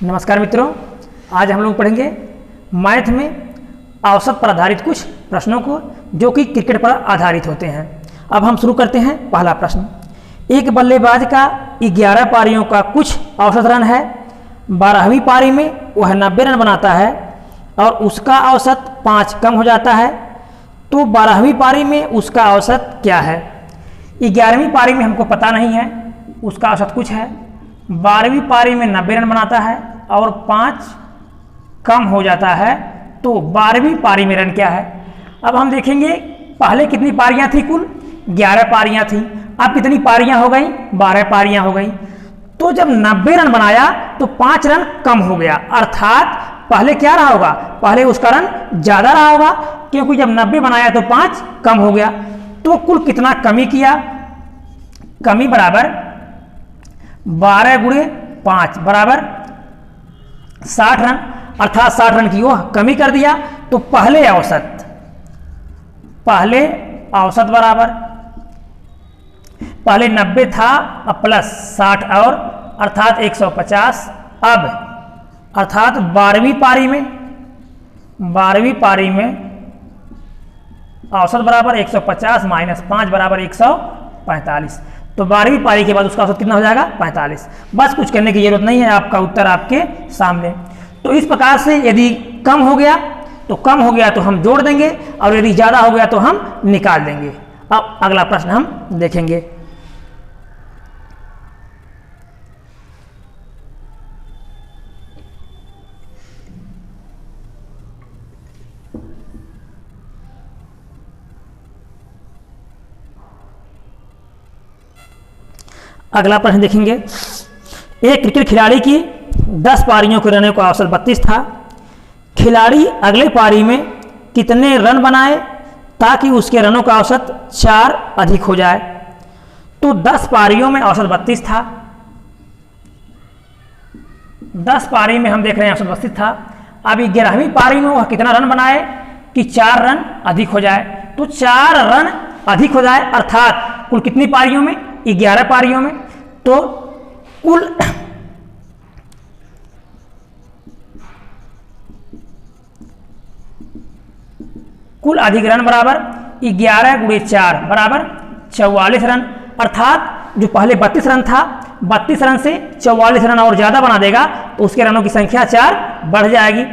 नमस्कार मित्रों, आज हम लोग पढ़ेंगे मैथ में औसत पर आधारित कुछ प्रश्नों को जो कि क्रिकेट पर आधारित होते हैं। अब हम शुरू करते हैं। पहला प्रश्न, एक बल्लेबाज का 11 पारियों का कुछ औसत रन है। 12वीं पारी में वह 90 रन बनाता है और उसका औसत 5 कम हो जाता है, तो 12वीं पारी में उसका औसत क्या है। 11वीं पारी में हमको पता नहीं है, उसका औसत कुछ है। 12वीं पारी में 90 रन बनाता है और 5 कम हो जाता है, तो 12वीं पारी में रन क्या है। अब हम देखेंगे पहले कितनी पारियां थी, कुल 11 पारियां थी। अब कितनी पारियां हो गई, 12 पारियां हो गई। तो जब 90 रन बनाया तो 5 रन कम हो गया, अर्थात पहले क्या रहा होगा, पहले उसका रन ज़्यादा रहा होगा, क्योंकि जब 90 बनाया तो 5 कम हो गया। तो कुल कितना कमी किया, कमी बराबर 12 गुणे 5 बराबर 60 रन, अर्थात 60 रन की वो कमी कर दिया। तो पहले औसत बराबर पहले 90 था अब प्लस 60 और अर्थात 150। अब अर्थात 12वीं पारी में औसत बराबर 150 माइनस 5 बराबर 145। तो 12वीं पारी के बाद उसका औसत कितना हो जाएगा, 45। बस कुछ करने की जरूरत नहीं है, आपका उत्तर आपके सामने। तो इस प्रकार से यदि कम हो गया तो हम जोड़ देंगे और यदि ज़्यादा हो गया तो हम निकाल देंगे। अब अगला प्रश्न हम देखेंगे। अगला प्रश्न देखेंगे। एक क्रिकेट खिलाड़ी की 10 पारियों के रनों का औसत 32 था। खिलाड़ी अगले पारी में कितने रन बनाए ताकि उसके रनों का औसत 4 अधिक हो जाए। तो 10 पारियों में औसत 32 था। 10 पारी में हम देख रहे हैं औसत 32 था। अब 11वीं पारी में वह कितना रन बनाए कि 4 रन अधिक हो जाए। तो 4 रन अधिक हो जाए, अर्थात कुल कितनी पारियों में, 11 पारियों में। तो कुल अधिक रन बराबर 11 गुणे 4 बराबर 44 रन, अर्थात जो पहले 32 रन था, 32 रन से 44 रन और ज्यादा बना देगा तो उसके रनों की संख्या 4 बढ़ जाएगी।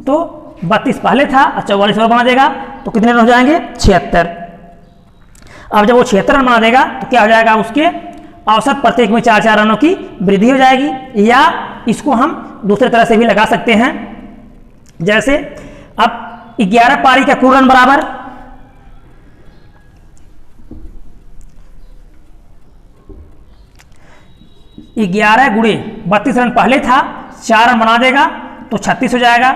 तो 32 पहले था और 44 और बना देगा तो कितने रन हो जाएंगे, 76। अब जब वो 76 रन बना देगा तो क्या हो जाएगा, उसके औसत प्रत्येक में 4-4 रनों की वृद्धि हो जाएगी। या इसको हम दूसरे तरह से भी लगा सकते हैं, जैसे अब 11 पारी का कुल रन बराबर 11 गुणे 32 रन पहले था, 4 रन बना देगा तो 36 हो जाएगा।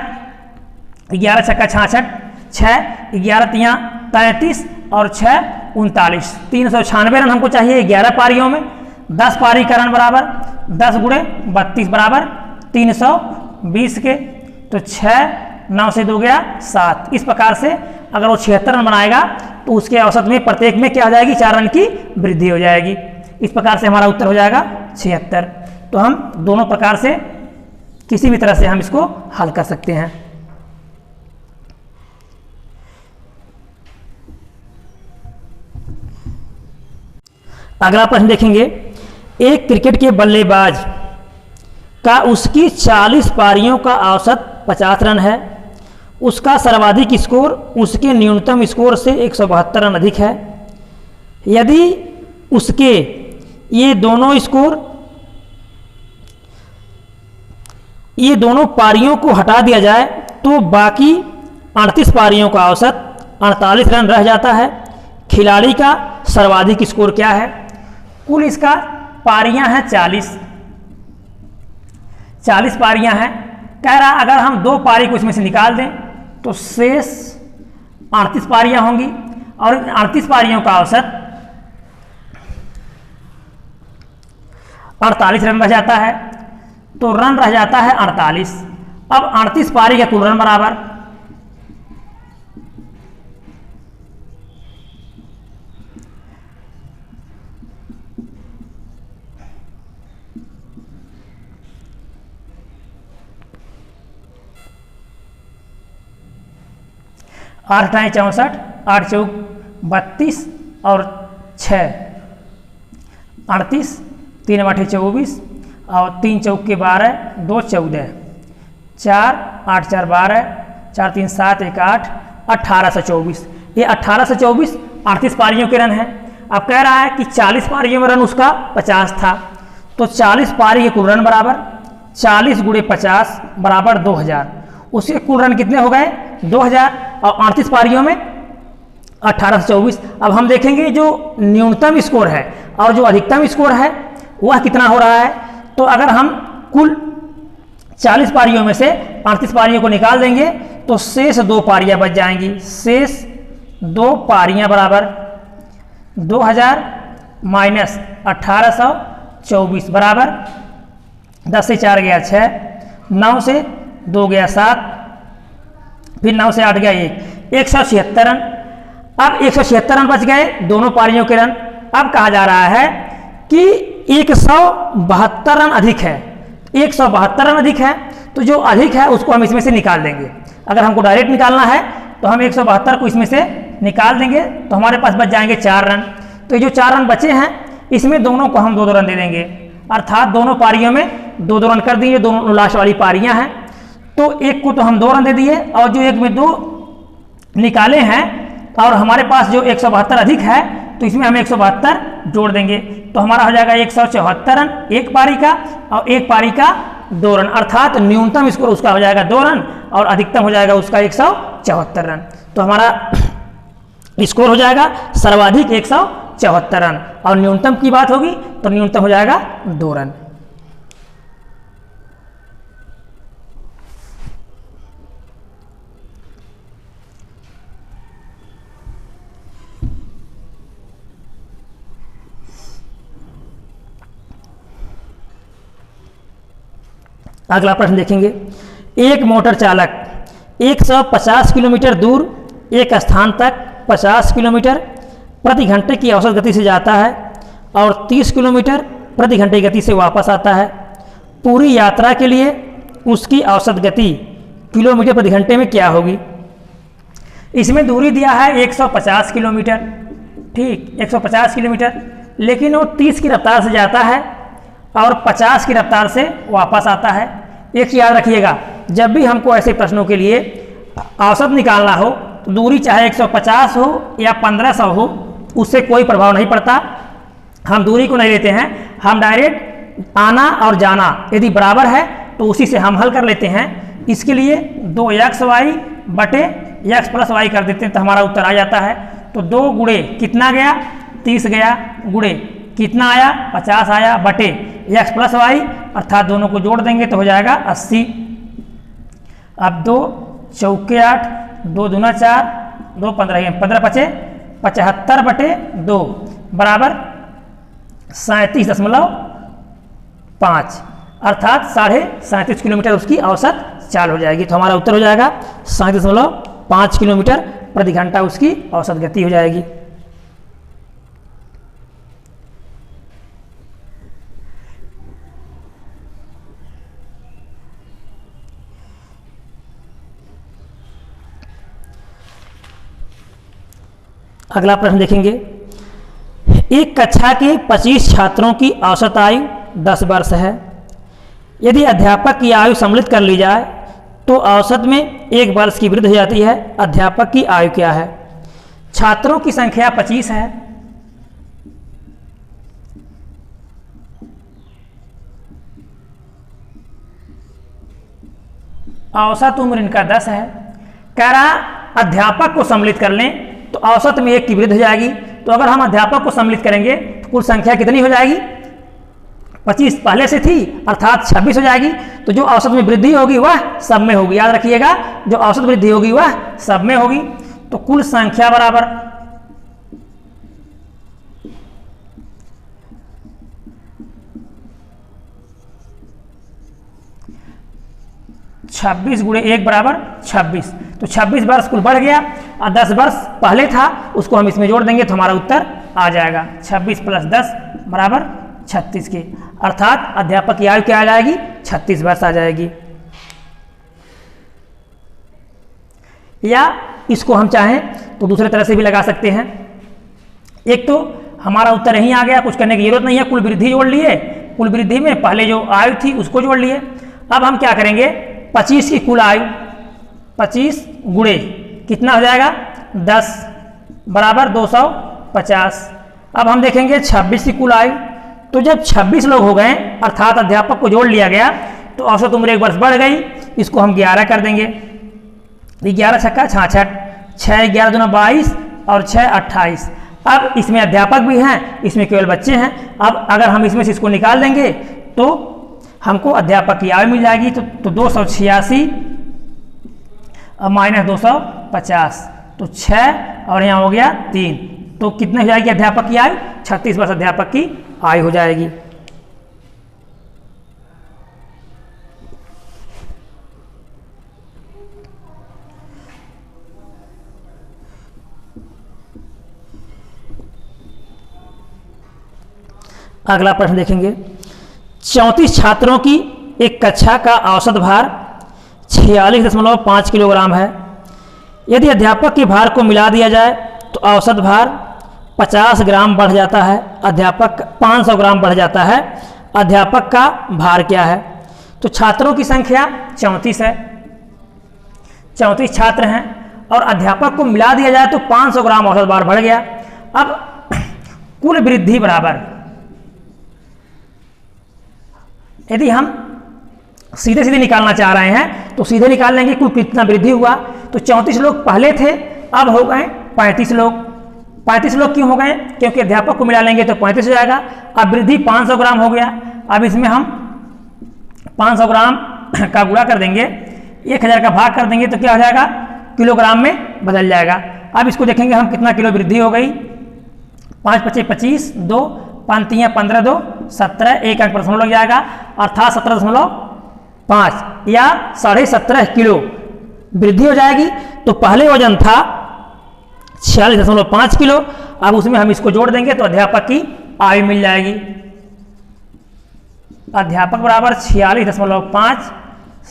11 छक्का 66, 6 11 तियां 33 और 6 39, 396 रन हमको चाहिए 11 पारियों में। 10 पारी का रन बराबर 10 गुणे 32 बराबर 320 के, तो 6 9 से 2 गया 7। इस प्रकार से अगर वो 76 रन बनाएगा तो उसके औसत में प्रत्येक में क्या हो जाएगी, 4 रन की वृद्धि हो जाएगी। इस प्रकार से हमारा उत्तर हो जाएगा 76। तो हम दोनों प्रकार से किसी भी तरह से हम इसको हल कर सकते हैं। अगला प्रश्न देखेंगे। एक क्रिकेट के बल्लेबाज का उसकी 40 पारियों का औसत 50 रन है। उसका सर्वाधिक स्कोर उसके न्यूनतम स्कोर से 172 रन अधिक है। यदि उसके ये दोनों पारियों को हटा दिया जाए तो बाकी 38 पारियों का औसत 48 रन रह जाता है। खिलाड़ी का सर्वाधिक स्कोर क्या है। कुल इसका पारियां हैं 40 पारियां हैं। कह रहा अगर हम 2 पारी को इसमें से निकाल दें तो शेष 38 पारियां होंगी और 38 पारियों का औसत 48 रन रह जाता है, तो रन रह जाता है 48। अब 38 पारी का कुल रन बराबर 8 × 64, 8 × 32 और 6 38, 3 × 8 = 24 और 3 × 4 = 12, 2 = 14, 4 8 4 12, 4 3 7 1 8, 1824। ये 1824 38 पारियों के रन है। अब कह रहा है कि 40 पारियों में रन उसका 50 था, तो 40 पारी के कुल रन बराबर 40 × 50 बराबर 2000। उसके कुल रन कितने हो गए? 2000 और 38 पारियों में 1824। अब हम देखेंगे जो न्यूनतम स्कोर है और जो अधिकतम स्कोर है वह कितना हो रहा है। तो अगर हम कुल 40 पारियों में से 38 पारियों को निकाल देंगे तो शेष 2 पारियां बच जाएंगी। शेष 2 पारियां बराबर 2000 - 1824 बराबर 10 से 4 गया 6, 9 से 2 गया 7, फिर 9 से 8 गया 1, 176 रन। अब 176 रन बच गए दोनों पारियों के रन। अब कहा जा रहा है कि 172 रन अधिक है। 172 रन अधिक है, तो जो अधिक है उसको हम इसमें से निकाल देंगे। अगर हमको डायरेक्ट निकालना है तो हम 172 को इसमें से निकाल देंगे तो हमारे पास बच जाएंगे 4 रन। तो ये जो 4 रन बचे हैं इसमें दोनों को हम 2-2 रन दे देंगे, अर्थात दोनों पारियों में 2-2 रन कर दिए। दोनों लास्ट वाली पारियां हैं, तो एक को तो हम 2 रन दे दिए और जो एक में 2 निकाले हैं और हमारे पास जो 172 अधिक है तो इसमें हम 172 जोड़ देंगे, तो हमारा हो जाएगा 174 रन एक पारी का और एक पारी का 2 रन, अर्थात न्यूनतम स्कोर उसका हो जाएगा 2 रन और अधिकतम हो जाएगा उसका 174 रन। तो हमारा स्कोर हो जाएगा सर्वाधिक 174 रन और न्यूनतम की बात होगी तो न्यूनतम हो जाएगा 2 रन। अगला प्रश्न देखेंगे। एक मोटर चालक 150 किलोमीटर दूर एक स्थान तक 50 किलोमीटर प्रति घंटे की औसत गति से जाता है और 30 किलोमीटर प्रति घंटे की गति से वापस आता है। पूरी यात्रा के लिए उसकी औसत गति किलोमीटर प्रति घंटे में क्या होगी? इसमें दूरी दिया है 150 किलोमीटर, ठीक 150 किलोमीटर, लेकिन वो 30 की रफ्तार से जाता है और 50 की रफ्तार से वापस आता है। एक याद रखिएगा, जब भी हमको ऐसे प्रश्नों के लिए औसत निकालना हो तो दूरी चाहे 150 हो या 1500 हो उससे कोई प्रभाव नहीं पड़ता। हम दूरी को नहीं लेते हैं, हम डायरेक्ट आना और जाना यदि बराबर है तो उसी से हम हल कर लेते हैं। इसके लिए 2xy बटे x प्लस y कर देते हैं तो हमारा उत्तर आ जाता है। तो 2 गुणे कितना गया 30 गया, गुणे कितना आया 50 आया, बटे x प्लस y अर्थात दोनों को जोड़ देंगे तो हो जाएगा 80। अब 2 चौके 8, 2 दूना 4, 2 15 15 पचे 75 बटे 2 बराबर 37.5 अर्थात 37.5 किलोमीटर उसकी औसत चाल हो जाएगी। तो हमारा उत्तर हो जाएगा 37.5 किलोमीटर प्रति घंटा उसकी औसत गति हो जाएगी। अगला प्रश्न देखेंगे। एक कक्षा के 25 छात्रों की औसत आयु 10 वर्ष है। यदि अध्यापक की आयु सम्मिलित कर ली जाए तो औसत में 1 वर्ष की वृद्धि हो जाती है। अध्यापक की आयु क्या है? छात्रों की संख्या 25 है, औसत उम्र इनका 10 है। कह रहा अध्यापक को सम्मिलित कर लें तो औसत में 1 की वृद्धि हो जाएगी। तो अगर हम अध्यापक को सम्मिलित करेंगे तो कुल संख्या कितनी हो जाएगी? 25 पहले से थी अर्थात 26 हो जाएगी। तो जो औसत में वृद्धि होगी वह सब में होगी, याद रखिएगा जो औसत वृद्धि होगी वह सब में होगी। तो कुल संख्या बराबर 26 गुणे 1 बराबर 26। तो 26 वर्ष कुल बढ़ गया और 10 वर्ष पहले था उसको हम इसमें जोड़ देंगे तो हमारा उत्तर आ जाएगा 26 + 10 बराबर 36 के, अर्थात अध्यापक की आयु क्या आ जाएगी? 36 वर्ष आ जाएगी। या इसको हम चाहें तो दूसरे तरह से भी लगा सकते हैं। एक तो हमारा उत्तर यहीं आ गया, कुछ करने की जरूरत नहीं है, कुल वृद्धि जोड़ लिए, कुल वृद्धि में पहले जो आयु थी उसको जोड़ लिए। अब हम क्या करेंगे, 25 की कुल आयु, 25 गुणे कितना हो जाएगा 10 बराबर 250। अब हम देखेंगे 26 की कुल आयु, तो जब 26 लोग हो गए अर्थात अध्यापक को जोड़ लिया गया तो औसत उम्र 1 वर्ष बढ़ गई, इसको हम 11 कर देंगे। 11 छक्का 66, 6 11 दूना 22 और 6 28। अब इसमें अध्यापक भी हैं, इसमें केवल बच्चे हैं। अब अगर हम इसमें से इसको निकाल देंगे तो हमको अध्यापक की आयु मिल जाएगी, तो 286 माइनस 250, तो 6 और यहाँ हो गया 3, तो कितने हो जाएगी अध्यापक की आयु, 36 वर्ष अध्यापक की आयु हो जाएगी। अगला प्रश्न देखेंगे, 34 छात्रों की एक कक्षा का औसत भार 46.5 किलोग्राम है। यदि अध्यापक के भार को मिला दिया जाए तो औसत भार 50 ग्राम बढ़ जाता है, अध्यापक 500 ग्राम बढ़ जाता है। अध्यापक का भार क्या है? तो छात्रों की संख्या 34 है, 34 छात्र हैं और अध्यापक को मिला दिया जाए तो 500 ग्राम औसत भार बढ़ गया। अब कुल वृद्धि बराबर, यदि हम सीधे सीधे निकालना चाह रहे हैं तो सीधे निकाल लेंगे कुल कितना वृद्धि हुआ। तो 34 लोग पहले थे, अब हो गए 35 लोग। 35 लोग क्यों हो गए? क्योंकि अध्यापक को मिला लेंगे तो 35 हो जाएगा। अब वृद्धि 500 ग्राम हो गया। अब इसमें हम 500 ग्राम का गुणा कर देंगे, 1000 का भाग कर देंगे तो क्या हो जाएगा, किलोग्राम में बदल जाएगा। अब इसको देखेंगे हम कितना किलो वृद्धि हो गई। 5 × 25 2 5 × 3 15 2 17, एक अंक दशमलव लग जाएगा अर्थात 17.5 या 17.5 किलो वृद्धि हो जाएगी। तो पहले वजन था 46.5 किलो, अब उसमें हम इसको जोड़ देंगे तो अध्यापक की आयु मिल जाएगी। अध्यापक बराबर 46.5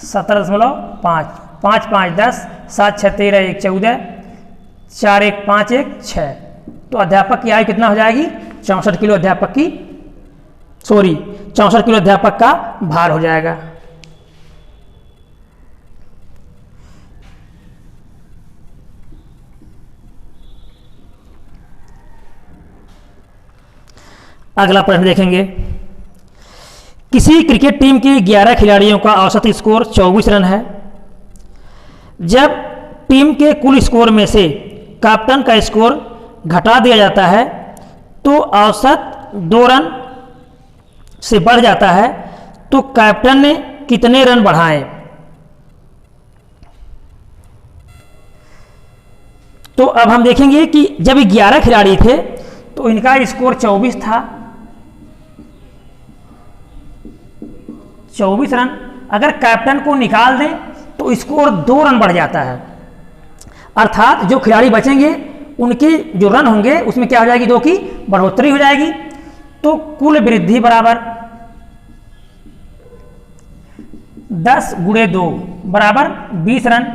17.5, 5 5 10, 7 6 13, 1 14, 4 1 5 1 6। तो अध्यापक की आयु कितना हो जाएगी, 64 किलो अध्यापक की 64 किलो अध्यापक का भार हो जाएगा। अगला प्रश्न देखेंगे, किसी क्रिकेट टीम के 11 खिलाड़ियों का औसत स्कोर 24 रन है। जब टीम के कुल स्कोर में से कैप्टन का स्कोर घटा दिया जाता है तो औसत 2 रन से बढ़ जाता है, तो कैप्टन ने कितने रन बढ़ाए? तो अब हम देखेंगे कि जब 11 खिलाड़ी थे तो इनका स्कोर 24 था, 24 रन। अगर कैप्टन को निकाल दें तो स्कोर 2 रन बढ़ जाता है, अर्थात जो खिलाड़ी बचेंगे उनके जो रन होंगे उसमें क्या हो जाएगी, 2 की बढ़ोतरी हो जाएगी। तो कुल वृद्धि बराबर 10 × 2 बराबर 20 रन।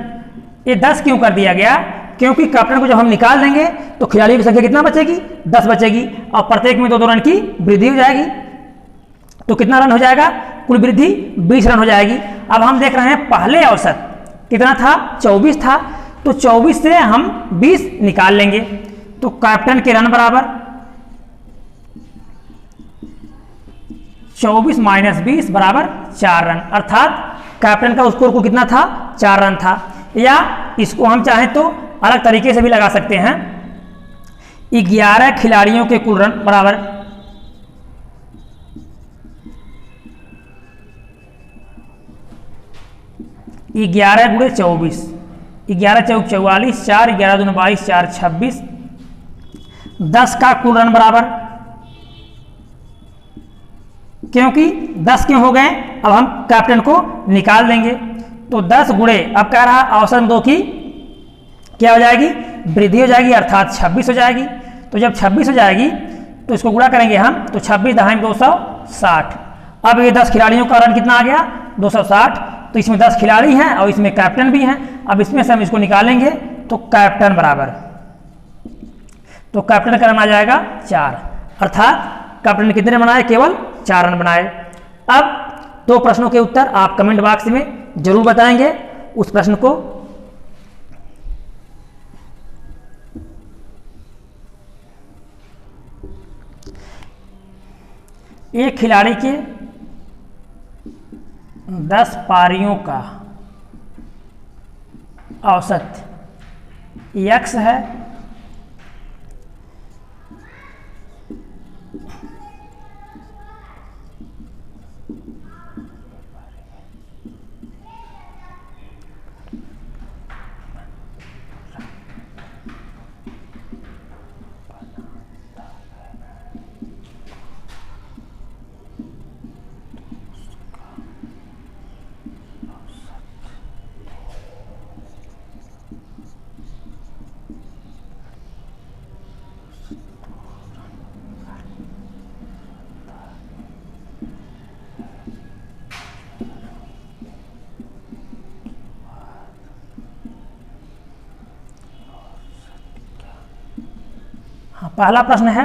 ये 10 क्यों कर दिया गया? क्योंकि कैप्टन को जब हम निकाल देंगे तो खिलाड़ियों की संख्या कितना बचेगी, 10 बचेगी और प्रत्येक में 2 रन की वृद्धि हो जाएगी। तो कितना रन हो जाएगा, कुल वृद्धि 20 रन हो जाएगी। अब हम देख रहे हैं पहले औसत कितना था, 24 था, तो 24 से हम 20 निकाल लेंगे तो कैप्टन के रन बराबर 24 - 20 बराबर 4 रन, अर्थात कैप्टन का स्कोर को कितना था, 4 रन था। या इसको हम चाहें तो अलग तरीके से भी लगा सकते हैं, 11 खिलाड़ियों के कुल रन बराबर 11 × 24, 11 चौक 44, 4 11 दूना 22, 4 26, 10 का कुल रन बराबर, क्योंकि 10 क्यों हो गए, अब हम कैप्टन को निकाल देंगे तो 10 गुणे, अब कह रहा औसत 2 की क्या हो जाएगी, वृद्धि हो जाएगी अर्थात 26 हो जाएगी। तो जब 26 हो जाएगी तो इसको गुणा करेंगे हम तो 26 दहाई 260। अब ये 10 खिलाड़ियों का रन कितना आ गया, 260। तो इसमें 10 खिलाड़ी हैं और इसमें कैप्टन भी हैं। अब इसमें से हम इसको निकालेंगे तो कैप्टन बराबर, तो कैप्टन का रन आ जाएगा 4, अर्थात कैप्टन ने कितने रन बनाए? केवल 4 रन बनाए। अब 2 प्रश्नों के उत्तर आप कमेंट बॉक्स में जरूर बताएंगे। उस प्रश्न को एक खिलाड़ी के 10 पारियों का औसत x है, पहला प्रश्न है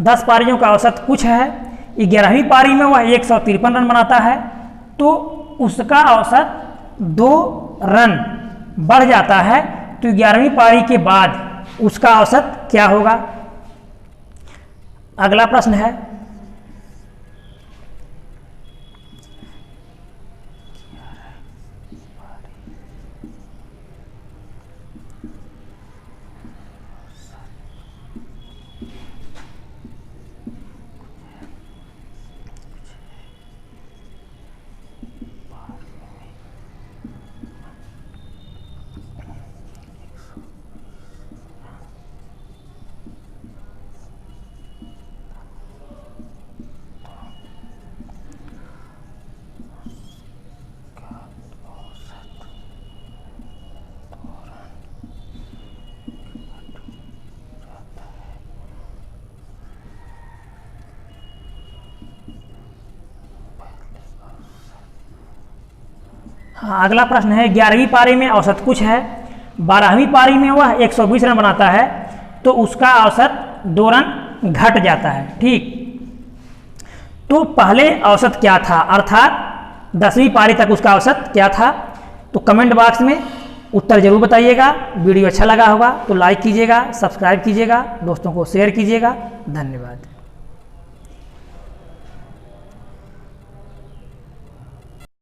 10 पारियों का औसत कुछ है, 11वीं पारी में वह 153 रन बनाता है, तो उसका औसत 2 रन बढ़ जाता है, तो 11वीं पारी के बाद उसका औसत क्या होगा? अगला प्रश्न है हाँ, अगला प्रश्न है 11वीं पारी में औसत कुछ है, 12वीं पारी में वह 120 रन बनाता है, तो उसका औसत 2 रन घट जाता है। ठीक, तो पहले औसत क्या था, अर्थात 10वीं पारी तक उसका औसत क्या था? तो कमेंट बॉक्स में उत्तर जरूर बताइएगा। वीडियो अच्छा लगा होगा तो लाइक कीजिएगा, सब्सक्राइब कीजिएगा, दोस्तों को शेयर कीजिएगा। धन्यवाद।